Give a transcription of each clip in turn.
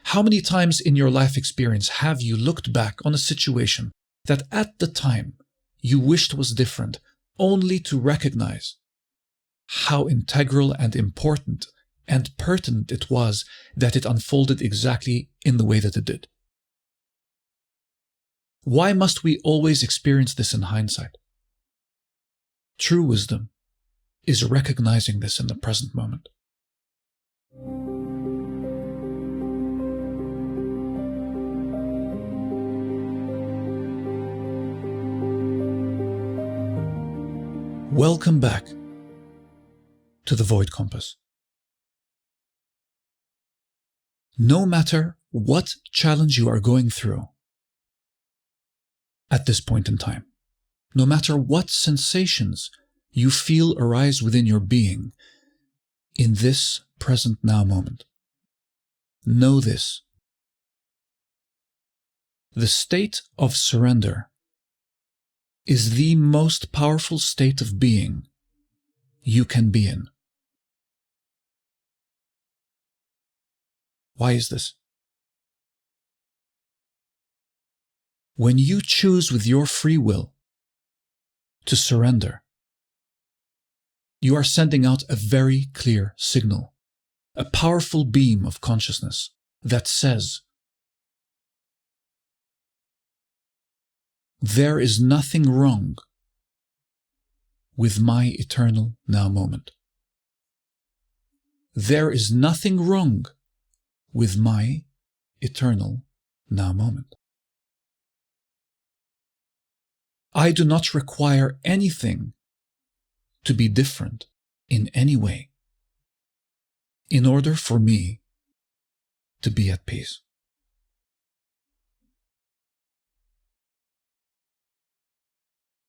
How many times in your life experience have you looked back on a situation that at the time you wished was different, only to recognize how integral and important and pertinent it was that it unfolded exactly in the way that it did? Why must we always experience this in hindsight? True wisdom is recognizing this in the present moment. Welcome back to the Void Compass. No matter what challenge you are going through at this point in time, no matter what sensations you feel arise within your being in this present now moment, know this: the state of surrender is the most powerful state of being you can be in. Why is this? When you choose with your free will to surrender, you are sending out a very clear signal, a powerful beam of consciousness that says, there is nothing wrong with my eternal now moment. There is nothing wrong with my eternal now moment. I do not require anything to be different in any way in order for me to be at peace.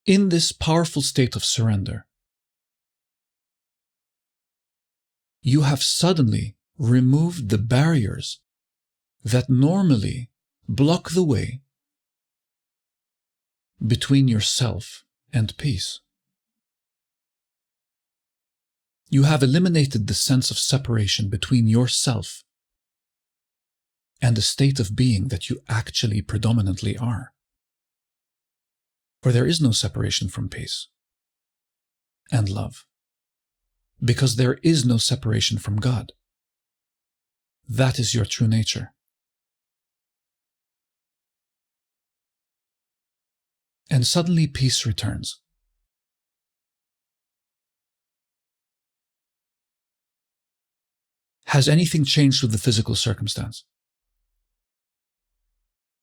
In this powerful state of surrender, you have suddenly removed the barriers that normally block the way between yourself and peace. You have eliminated the sense of separation between yourself and the state of being that you actually predominantly are. For there is no separation from peace and love, because there is no separation from God. That is your true nature. And suddenly peace returns. Has anything changed with the physical circumstance?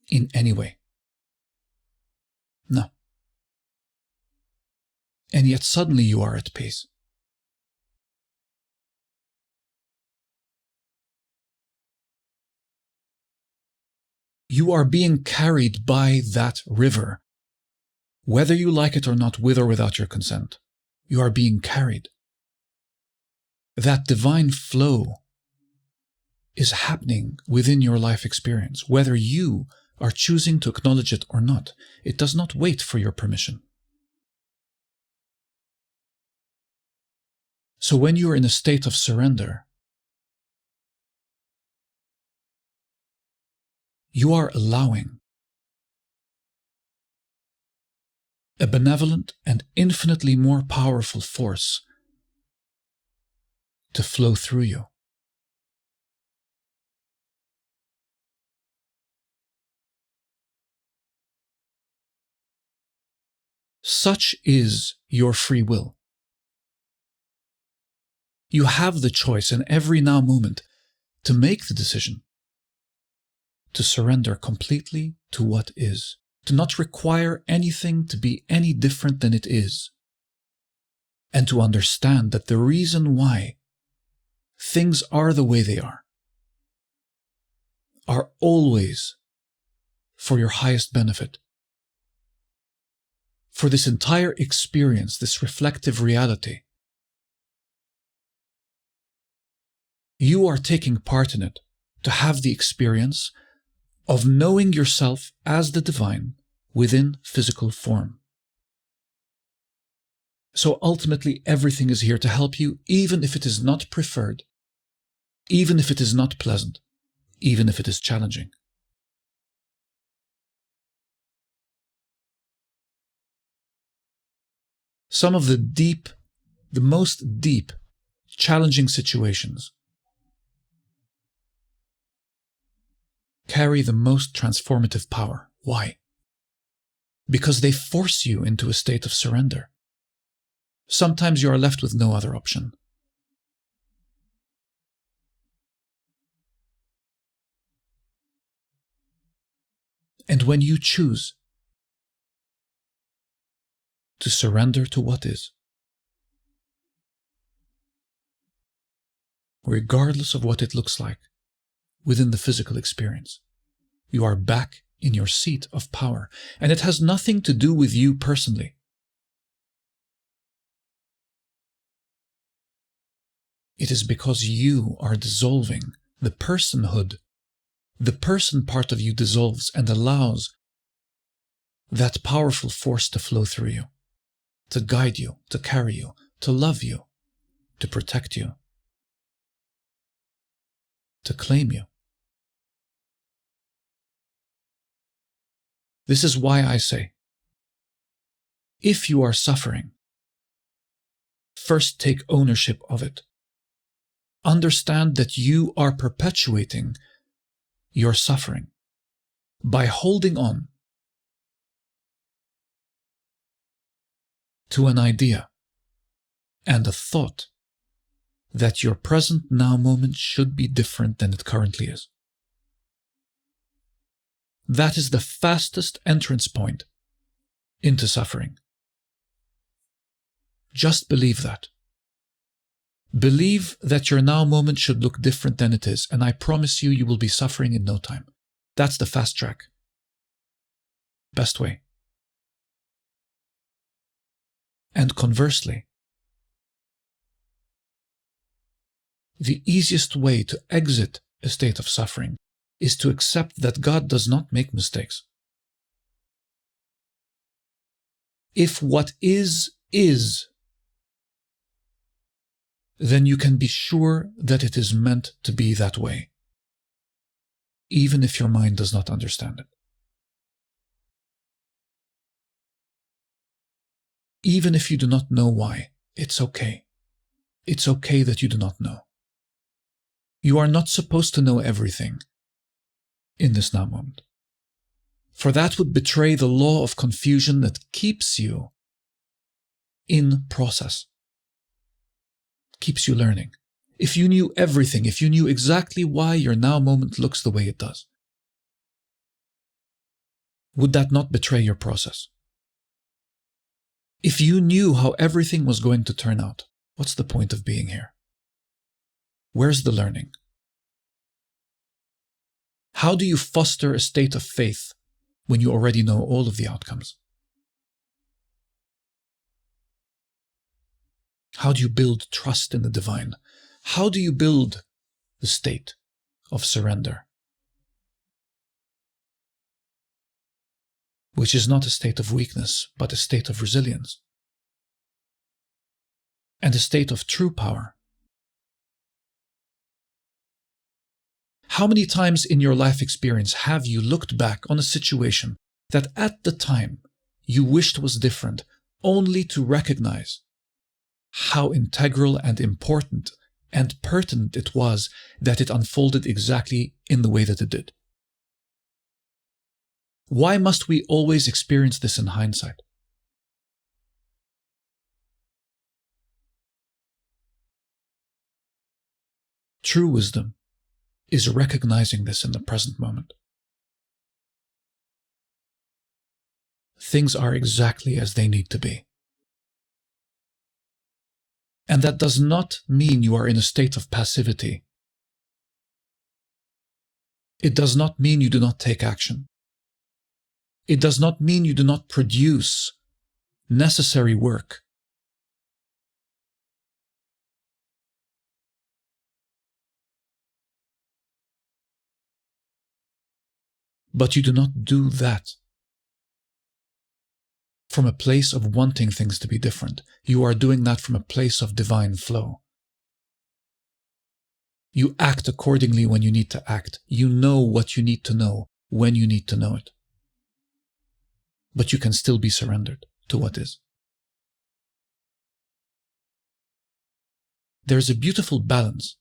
In any way? No. And yet suddenly you are at peace. You are being carried by that river, whether you like it or not, with or without your consent. You are being carried. That divine flow is happening within your life experience, whether you are choosing to acknowledge it or not. It does not wait for your permission. So when you are in a state of surrender, you are allowing a benevolent and infinitely more powerful force to flow through you. Such is your free will. You have the choice in every now moment to make the decision to surrender completely to what is, to not require anything to be any different than it is, and to understand that the reason why things are the way they are always for your highest benefit. For this entire experience, this reflective reality, you are taking part in it to have the experience of knowing yourself as the divine within physical form. So ultimately, everything is here to help you, even if it is not preferred, even if it is not pleasant, even if it is challenging. Some of the most deep, challenging situations carry the most transformative power. Why? Because they force you into a state of surrender. Sometimes you are left with no other option. And when you choose to surrender to what is, regardless of what it looks like within the physical experience, you are back in your seat of power. And it has nothing to do with you personally. It is because you are dissolving the personhood. The person part of you dissolves and allows that powerful force to flow through you, to guide you, to carry you, to love you, to protect you, to claim you. This is why I say, if you are suffering, first take ownership of it. Understand that you are perpetuating your suffering by holding on to an idea and a thought that your present now moment should be different than it currently is. That is the fastest entrance point into suffering. Just believe that. Believe that your now moment should look different than it is, and I promise you, you will be suffering in no time. That's the fast track. Best way. And conversely, the easiest way to exit a state of suffering is to accept that God does not make mistakes. If what is, then you can be sure that it is meant to be that way, even if your mind does not understand it. Even if you do not know why, it's okay. It's okay that you do not know. You are not supposed to know everything in this now moment, for that would betray the law of confusion that keeps you in process, keeps you learning. If you knew everything, if you knew exactly why your now moment looks the way it does, would that not betray your process? If you knew how everything was going to turn out, what's the point of being here? Where's the learning? How do you foster a state of faith when you already know all of the outcomes? How do you build trust in the divine? How do you build the state of surrender, which is not a state of weakness, but a state of resilience and a state of true power? How many times in your life experience have you looked back on a situation that at the time you wished was different, only to recognize how integral and important and pertinent it was that it unfolded exactly in the way that it did? Why must we always experience this in hindsight? True wisdom is recognizing this in the present moment. Things are exactly as they need to be. And that does not mean you are in a state of passivity. It does not mean you do not take action. It does not mean you do not produce necessary work. But you do not do that from a place of wanting things to be different. You are doing that from a place of divine flow. You act accordingly when you need to act. You know what you need to know when you need to know it. But you can still be surrendered to what is. There's a beautiful balance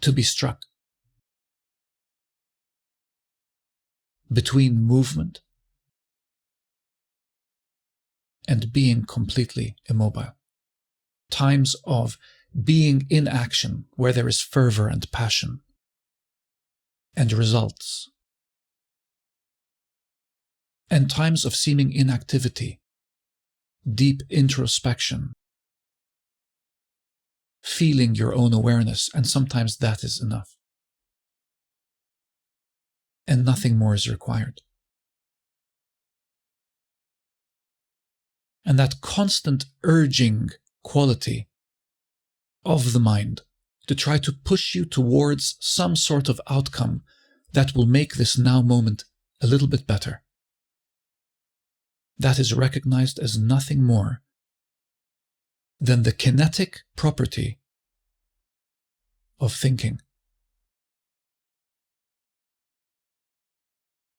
to be struck between movement and being completely immobile. Times of being in action where there is fervor and passion and results, and times of seeming inactivity, deep introspection, feeling your own awareness, and sometimes that is enough. And nothing more is required. And that constant urging quality of the mind to try to push you towards some sort of outcome that will make this now moment a little bit better, that is recognized as nothing more than the kinetic property of thinking.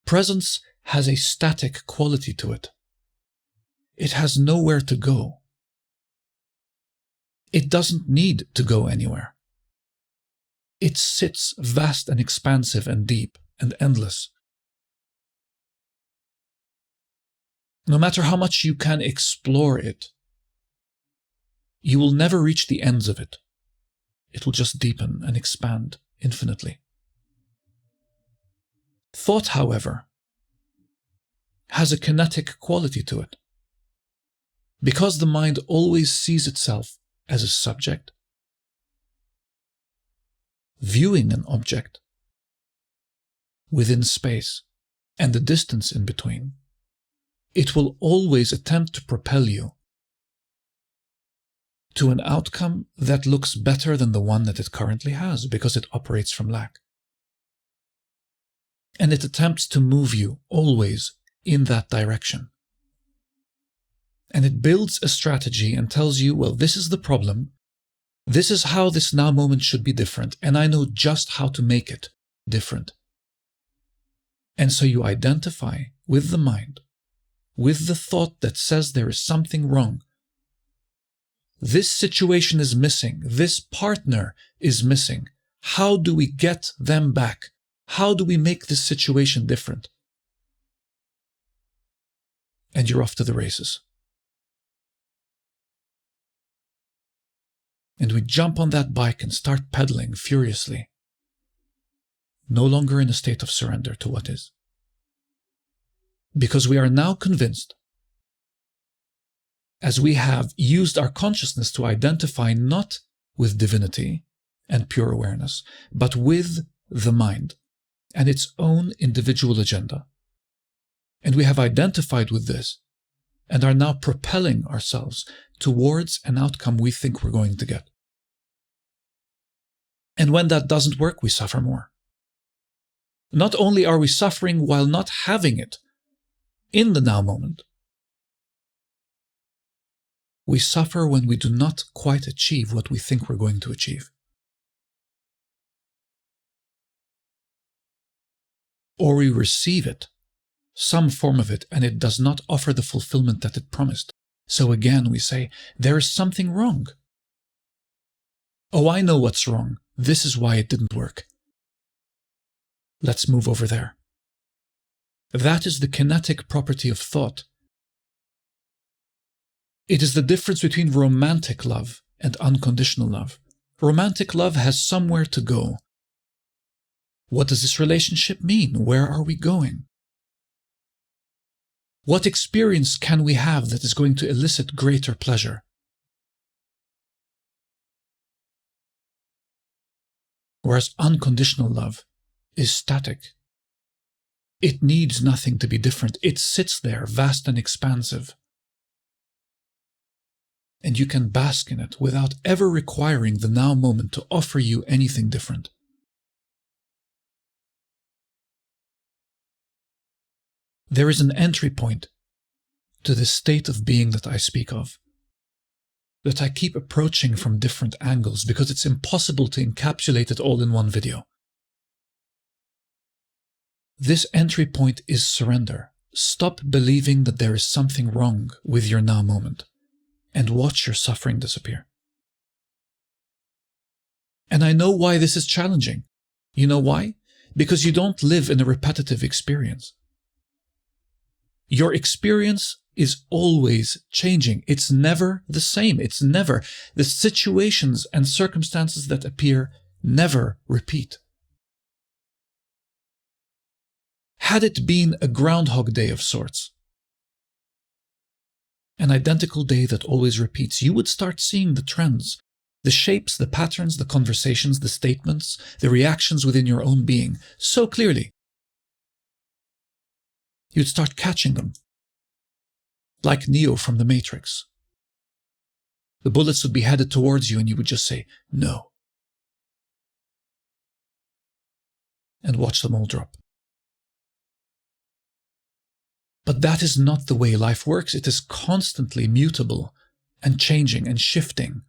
Presence has a static quality to it. It has nowhere to go. It doesn't need to go anywhere. It sits vast and expansive and deep and endless. No matter how much you can explore it, you will never reach the ends of it. It will just deepen and expand infinitely. Thought, however, has a kinetic quality to it. Because the mind always sees itself as a subject, viewing an object within space and the distance in between, it will always attempt to propel you to an outcome that looks better than the one that it currently has, because it operates from lack. And it attempts to move you always in that direction. And it builds a strategy and tells you, well, this is the problem. This is how this now moment should be different. And I know just how to make it different. And so you identify with the mind, with the thought that says there is something wrong. This situation is missing. This partner is missing. How do we get them back? How do we make this situation different? And you're off to the races. And we jump on that bike and start pedaling furiously, no longer in a state of surrender to what is. Because we are now convinced, as we have used our consciousness to identify not with divinity and pure awareness, but with the mind and its own individual agenda. And we have identified with this and are now propelling ourselves towards an outcome we think we're going to get. And when that doesn't work, we suffer more. Not only are we suffering while not having it in the now moment, we suffer when we do not quite achieve what we think we're going to achieve. Or we receive it, some form of it, and it does not offer the fulfillment that it promised. So again, we say, there is something wrong. Oh, I know what's wrong. This is why it didn't work. Let's move over there. That is the kinetic property of thought. It is the difference between romantic love and unconditional love. Romantic love has somewhere to go. What does this relationship mean? Where are we going? What experience can we have that is going to elicit greater pleasure? Whereas unconditional love is static. It needs nothing to be different. It sits there, vast and expansive. And you can bask in it without ever requiring the now moment to offer you anything different. There is an entry point to this state of being that I speak of, that I keep approaching from different angles because it's impossible to encapsulate it all in one video. This entry point is surrender. Stop believing that there is something wrong with your now moment and watch your suffering disappear. And I know why this is challenging. You know why? Because you don't live in a repetitive experience. Your experience is always changing. It's never the same. It's never. The situations and circumstances that appear never repeat. Had it been a Groundhog Day of sorts, an identical day that always repeats, you would start seeing the trends, the shapes, the patterns, the conversations, the statements, the reactions within your own being so clearly. You'd start catching them, like Neo from the Matrix. The bullets would be headed towards you and you would just say, no, and watch them all drop. But that is not the way life works. It is constantly mutable and changing and shifting.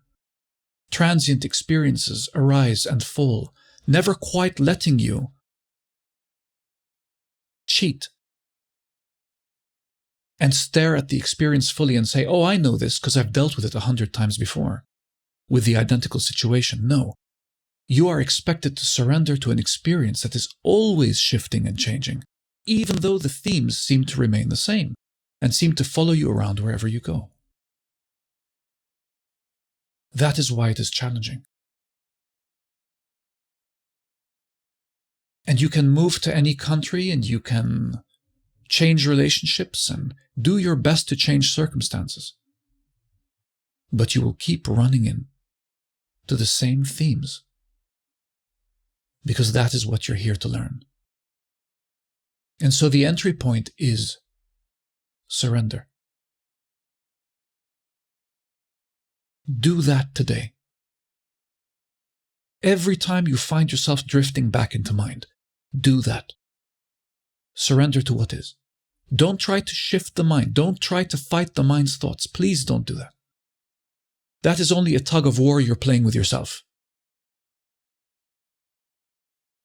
Transient experiences arise and fall, never quite letting you cheat and stare at the experience fully and say, oh, I know this because I've dealt with it 100 times before with the identical situation. No, you are expected to surrender to an experience that is always shifting and changing, even though the themes seem to remain the same and seem to follow you around wherever you go. That is why it is challenging. And you can move to any country and you can change relationships and do your best to change circumstances. But you will keep running in to the same themes because that is what you're here to learn. And so the entry point is surrender. Do that today. Every time you find yourself drifting back into mind, do that. Surrender to what is. Don't try to shift the mind. Don't try to fight the mind's thoughts. Please don't do that. That is only a tug of war you're playing with yourself.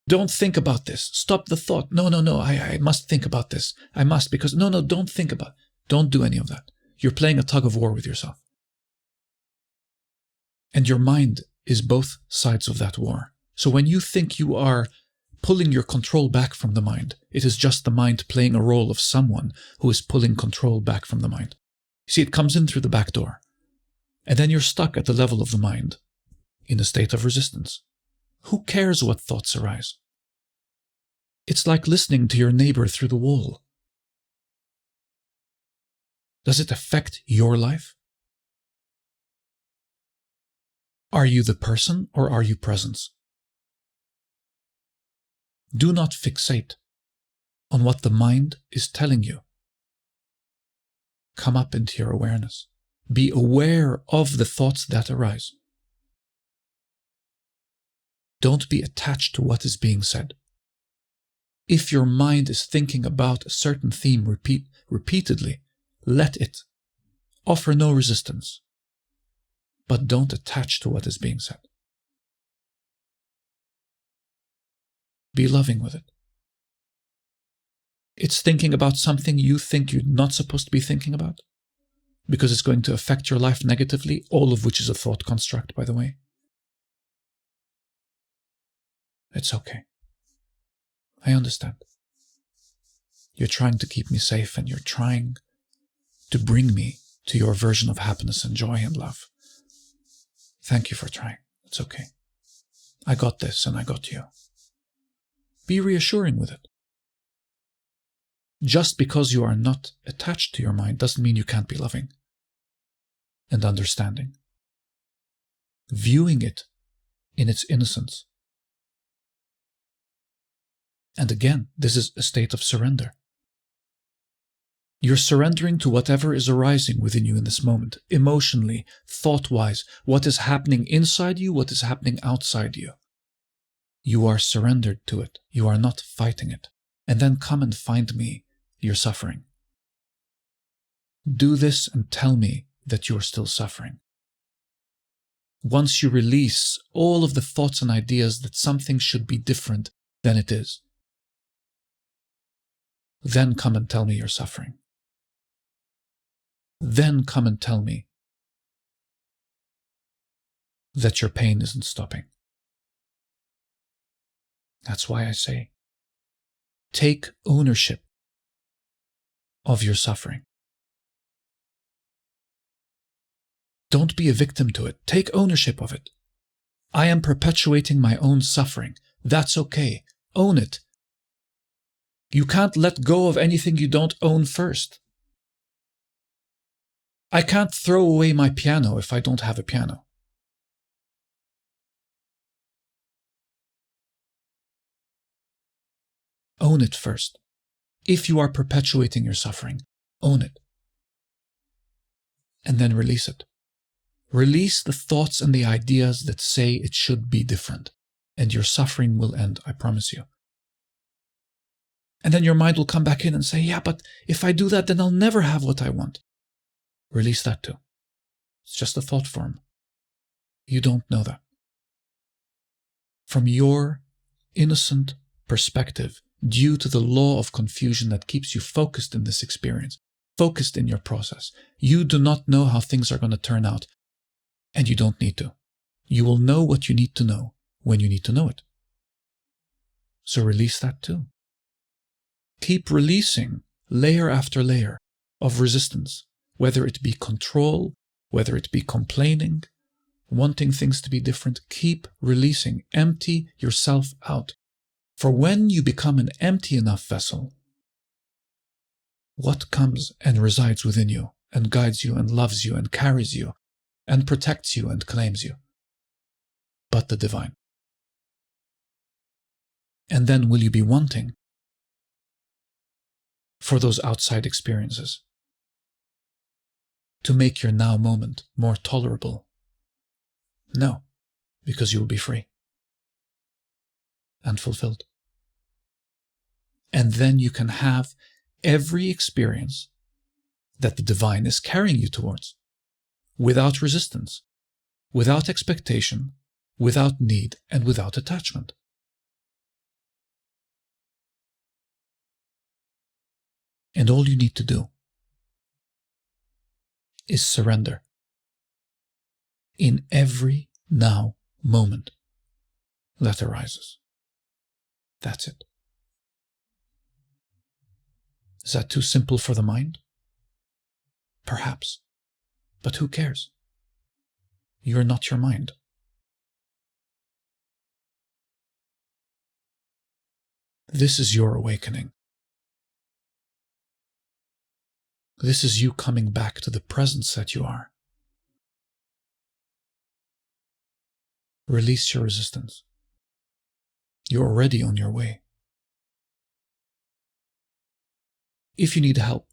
Don't think about this. Stop the thought. No, I must think about this. I must because, no, don't think about it. Don't do any of that. You're playing a tug of war with yourself. And your mind is both sides of that war. So when you think you are pulling your control back from the mind, it is just the mind playing a role of someone who is pulling control back from the mind. You see, it comes in through the back door. And then you're stuck at the level of the mind in a state of resistance. Who cares what thoughts arise? It's like listening to your neighbor through the wall. Does it affect your life? Are you the person or are you presence? Do not fixate on what the mind is telling you. Come up into your awareness. Be aware of the thoughts that arise. Don't be attached to what is being said. If your mind is thinking about a certain theme repeatedly, let it. Offer no resistance. But don't attach to what is being said. Be loving with it. It's thinking about something you think you're not supposed to be thinking about, because it's going to affect your life negatively, all of which is a thought construct, by the way. It's okay. I understand. You're trying to keep me safe and you're trying to bring me to your version of happiness and joy and love. Thank you for trying. It's okay. I got this and I got you. Be reassuring with it. Just because you are not attached to your mind doesn't mean you can't be loving and understanding. Viewing it in its innocence. And again, this is a state of surrender. You're surrendering to whatever is arising within you in this moment, emotionally, thought-wise, what is happening inside you, what is happening outside you. You are surrendered to it. You are not fighting it. And then come and find me, your suffering. Do this and tell me that you are still suffering. once you release all of the thoughts and ideas that something should be different than it is, then come and tell me you're suffering. Then come and tell me that your pain isn't stopping. That's why I say, take ownership of your suffering. Don't be a victim to it. Take ownership of it. I am perpetuating my own suffering. That's okay. Own it. You can't let go of anything you don't own first. I can't throw away my piano if I don't have a piano. Own it first. If you are perpetuating your suffering, own it. And then release it. Release the thoughts and the ideas that say it should be different, and your suffering will end, I promise you. And then your mind will come back in and say, yeah, but if I do that, then I'll never have what I want. Release that too. It's just a thought form. You don't know that. From your innocent perspective, due to the law of confusion that keeps you focused in this experience, focused in your process, you do not know how things are going to turn out. And you don't need to. You will know what you need to know when you need to know it. So release that too. Keep releasing layer after layer of resistance, whether it be control, whether it be complaining, wanting things to be different. Keep releasing. Empty yourself out. For when you become an empty enough vessel, what comes and resides within you and guides you and loves you and carries you and protects you and claims you? But the divine. And then will you be wanting for those outside experiences to make your now moment more tolerable? No, because you will be free and fulfilled. And then you can have every experience that the divine is carrying you towards, without resistance, without expectation, without need, and without attachment. And all you need to do is surrender in every now moment that arises. That's it. Is that too simple for the mind? Perhaps. But who cares? You're not your mind. This is your awakening. This is you coming back to the presence that you are. Release your resistance. You're already on your way. If you need help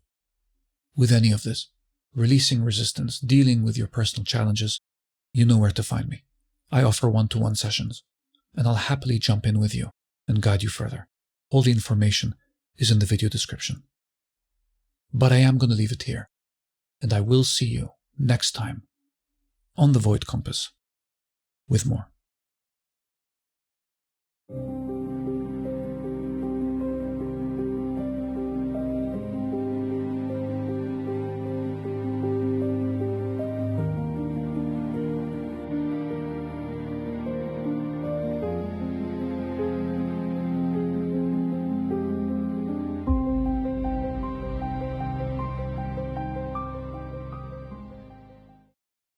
with any of this, releasing resistance, dealing with your personal challenges, you know where to find me. I offer one-to-one sessions, and I'll happily jump in with you and guide you further. All the information is in the video description. But I am going to leave it here, and I will see you next time on The Void Compass with more.